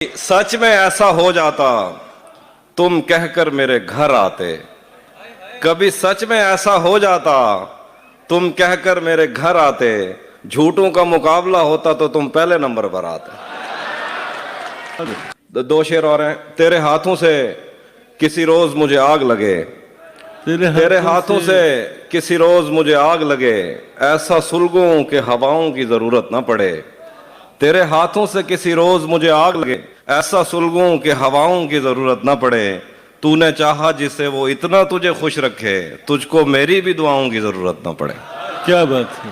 सच में ऐसा हो जाता तुम कहकर मेरे घर आते। कभी सच में ऐसा हो जाता तुम कहकर मेरे घर आते। झूठों का मुकाबला होता तो तुम पहले नंबर पर आते। दो शेर और हैं। तेरे हाथों से किसी रोज मुझे आग लगे, तेरे हाथों से किसी रोज मुझे आग लगे, ऐसा सुलगूं कि हवाओं की जरूरत ना पड़े। तेरे हाथों से किसी रोज मुझे आग लगे, ऐसा सुलगूं कि हवाओं की जरूरत ना पड़े। तूने चाहा जिसे वो इतना तुझे खुश रखे, तुझको मेरी भी दुआओं की जरूरत ना पड़े। क्या बात है।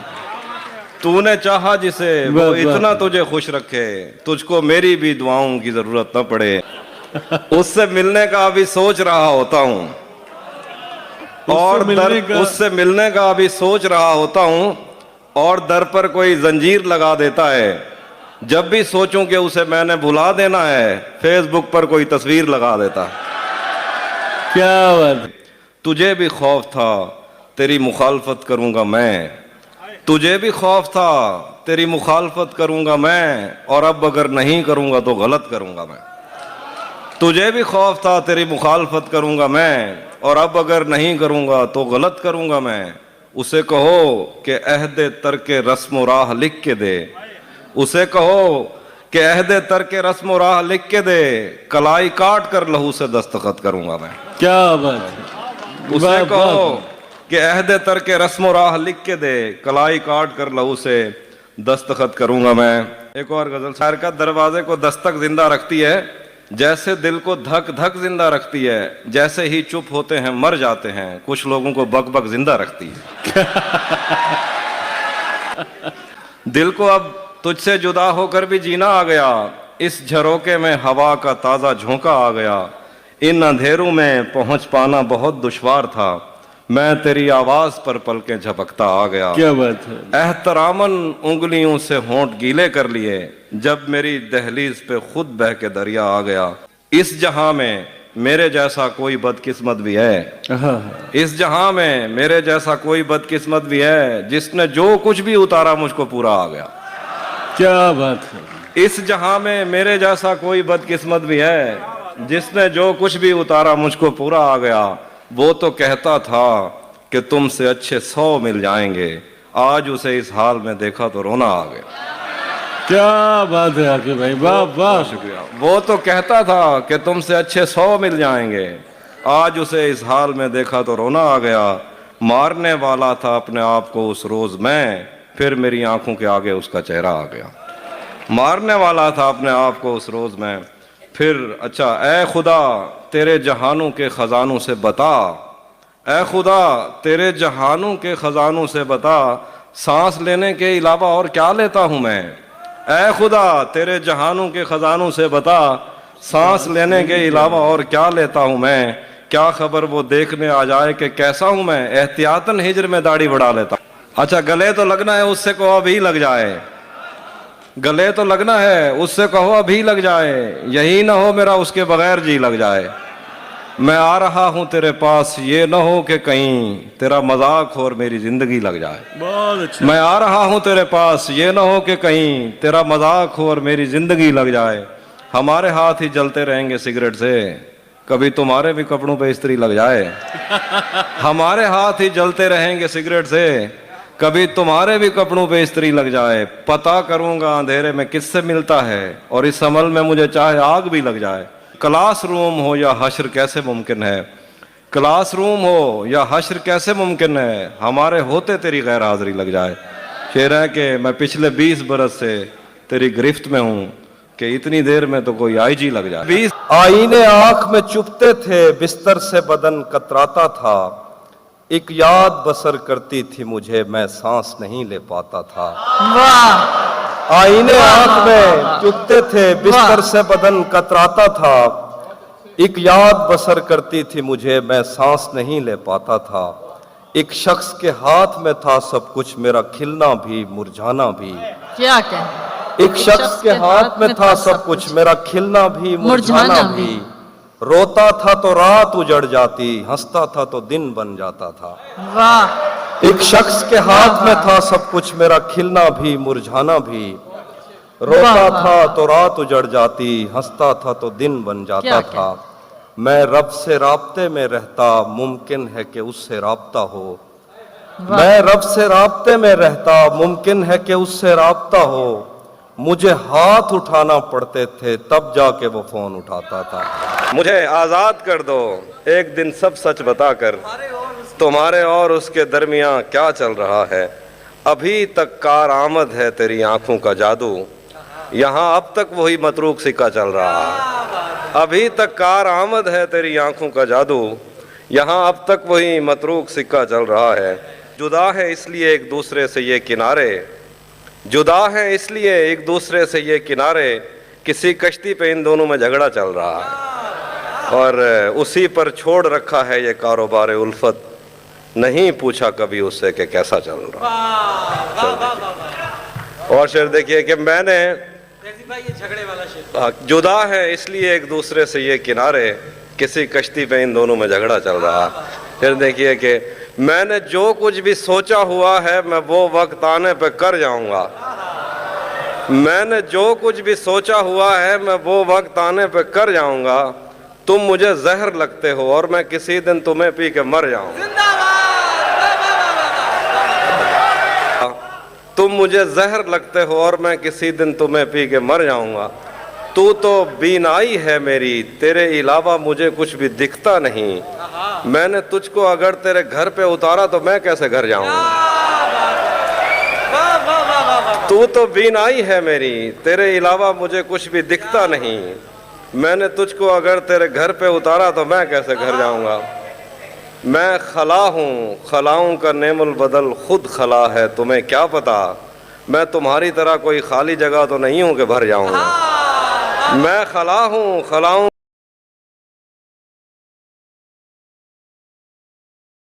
तूने चाहा जिसे वो इतना तुझे खुश रखे, तुझको मेरी भी दुआओं की जरूरत ना पड़े। उससे मिलने का अभी सोच रहा होता हूँ, और उससे मिलने का अभी सोच रहा होता हूँ, और दर पर कोई जंजीर लगा देता है। जब भी सोचूं कि उसे मैंने भुला देना है, फेसबुक पर कोई तस्वीर लगा देता। क्या बात। तुझे भी खौफ था तेरी मुखालफत करूंगा मैं, तुझे भी खौफ था तेरी मुखालफत करूंगा मैं, और अब अगर नहीं करूंगा तो गलत करूंगा मैं। तुझे भी खौफ था तेरी मुखालफत करूंगा मैं, और अब अगर नहीं करूंगा तो गलत करूंगा मैं। उसे कहो कि अहदे तरके रस्म राह लिख के दे, उसे कहो कि अहदे तरके रस्म राह लिख के दे, कलाई काट कर लहू से दस्तखत करूंगा मैं। क्या बात है। उसे कहो कि अहदे तरके रस्म राह लिख के दे, कलाई काट कर लहू से दस्तखत करूंगा मैं। एक और गजल शायर का, दरवाजे को दस्तक जिंदा रखती है जैसे दिल को धक धक जिंदा रखती है, जैसे ही चुप होते हैं मर जाते हैं, कुछ लोगों को बक बक जिंदा रखती है। दिल को अब तुझसे जुदा होकर भी जीना आ गया, इस झरोके में हवा का ताजा झोंका आ गया। इन अंधेरों में पहुंच पाना बहुत दुश्वार था, मैं तेरी आवाज पर पलकें झपकता आ गया। क्या बात है। एहतरामन उंगलियों से होंठ गीले कर लिए, जब मेरी दहलीज पे खुद बह के दरिया आ गया। इस जहां में मेरे जैसा कोई बदकिस्मत भी है, इस जहां में मेरे जैसा कोई बदकिस्मत भी है, जिसने जो कुछ भी उतारा मुझको पूरा आ गया। क्या बात है। इस जहां में मेरे जैसा कोई बदकिस्मत भी है, जिसने जो कुछ भी उतारा मुझको पूरा आ गया। वो तो कहता था कि तुमसे अच्छे 100 मिल जाएंगे, आज उसे इस हाल में देखा तो रोना आ गया। क्या बात है आके भाई, वाह वाह, शुक्रिया। वो तो कहता था कि तुमसे अच्छे 100 मिल जाएंगे, आज उसे इस हाल में देखा तो रोना आ गया। मारने वाला था अपने आप को उस रोज मैं, फिर मेरी आंखों के आगे उसका चेहरा आ गया। मारने वाला था अपने आप को उस रोज में, फिर अच्छा ऐ खुदा तेरे जहानों के खजानों से बता, ऐ खुदा तेरे जहानों के खजानों से बता, सांस लेने के अलावा और क्या लेता हूं मैं। ऐ खुदा तेरे जहानों के खजानों से बता, सांस लेने के अलावा और क्या लेता हूं मैं। क्या खबर वो देखने आ जाए कि कैसा हूं मैं, एहतियातन हिजर में दाढ़ी बढ़ा लेता। अच्छा गले तो लगना है, उससे कहो अभी लग जाए, गले तो लगना है, उससे कहो अभी लग जाए, यही ना हो मेरा उसके बगैर जी लग जाए। मैं आ रहा हूं तेरे पास, ये ना हो कि कहीं तेरा मजाक हो और मेरी जिंदगी लग जाए। बहुत अच्छा। मैं आ रहा हूं तेरे पास, ये ना हो कि कहीं तेरा मजाक हो और मेरी जिंदगी लग जाए। हमारे हाथ ही जलते रहेंगे सिगरेट से, कभी तुम्हारे भी कपड़ों पे इस्त्री लग जाए। हमारे हाथ ही जलते रहेंगे सिगरेट से, कभी तुम्हारे भी कपड़ों पे इस्त्री लग जाए। पता करूंगा अंधेरे में किससे मिलता है, और इस अमल में मुझे चाहे आग भी लग जाए। क्लासरूम हो या हश्र कैसे मुमकिन है, क्लासरूम हो या हश्र कैसे मुमकिन है, हमारे होते तेरी गैर हाजिरी लग जाए। शेर है कि मैं पिछले 20 बरस से तेरी गिरफ्त में हूं, कि इतनी देर में तो कोई आईजी लग जाए। 20 आईने आंख में चुपते थे, बिस्तर से बदन कतराता था, एक याद बसर करती थी मुझे, मैं सांस नहीं ले पाता था। वाह। आईने आंख में चुपते थे, बिस्तर से बदन कतराता था, एक याद बसर करती थी मुझे, मैं सांस नहीं ले पाता था। एक शख्स के हाथ में था सब कुछ, मेरा खिलना भी मुरझाना भी। क्या कहें। एक शख्स के हाथ में था सब कुछ, मेरा खिलना भी मुरझाना भी। रोता था तो रात उजड़ जाती, हंसता था तो दिन बन जाता था। वाह। एक शख्स के हाथ में था सब कुछ, मेरा खिलना भी मुरझाना भी। रोता वाह, वाह, था तो रात उजड़ जाती, हंसता था तो दिन बन जाता क्या, था। मैं रब से राब्ते में रहता, मुमकिन है कि उससे राब्ता हो। वाह। मैं रब से राब्ते में रहता, मुमकिन है कि उससे राब्ता हो। मुझे हाथ उठाना पड़ते थे तब जाके वो फोन उठाता था। मुझे आजाद कर दो एक दिन सब सच बताकर, तुम्हारे और उसके दरमियां क्या चल रहा है। अभी तक कार आमद है तेरी आंखों का जादू, यहाँ अब तक वही मतरूक सिक्का चल रहा है। अभी तक कार आमद है तेरी आंखों का जादू, यहाँ अब तक वही मतरूक सिक्का चल रहा है। जुदा है इसलिए एक दूसरे से ये किनारे, जुदा है इसलिए एक दूसरे से ये किनारे, किसी कश्ती पे इन दोनों में झगड़ा चल रहा है और उसी पर छोड़ रखा है ये कारोबार उल्फत। नहीं पूछा कभी उससे कि कैसा चल रहा। और शेर देखिए कि मैंने ये झगड़े वाला शेर। जुदा है इसलिए एक दूसरे से ये किनारे, किसी कश्ती पे इन दोनों में झगड़ा चल रहा। फिर देखिए कि मैंने जो कुछ भी सोचा हुआ है मैं वो वक्त आने पे कर जाऊंगा। मैंने जो कुछ भी सोचा हुआ है मैं वो वक्त आने पे कर जाऊंगा। तुम मुझे जहर लगते हो और मैं किसी दिन तुम्हें पी के मर जाऊंगा। तुम मुझे जहर लगते हो और मैं किसी दिन तुम्हें पी के मर जाऊंगा। तू तो बीनाई है मेरी, तेरे अलावा मुझे कुछ भी दिखता नहीं। मैंने तुझको अगर तेरे घर पे उतारा तो मैं कैसे घर जाऊंगा। तू तो बीनाई है मेरी, तेरे अलावा मुझे कुछ भी दिखता नहीं। मैंने तुझको अगर तेरे घर पे उतारा तो मैं कैसे घर जाऊंगा। मैं खला हूँ, खलाऊं का नेमुल बदल खुद खला है, तुम्हें क्या पता मैं तुम्हारी तरह कोई खाली जगह तो नहीं हूँ कि भर जाऊंगा। मैं खला हूँ, खलाऊं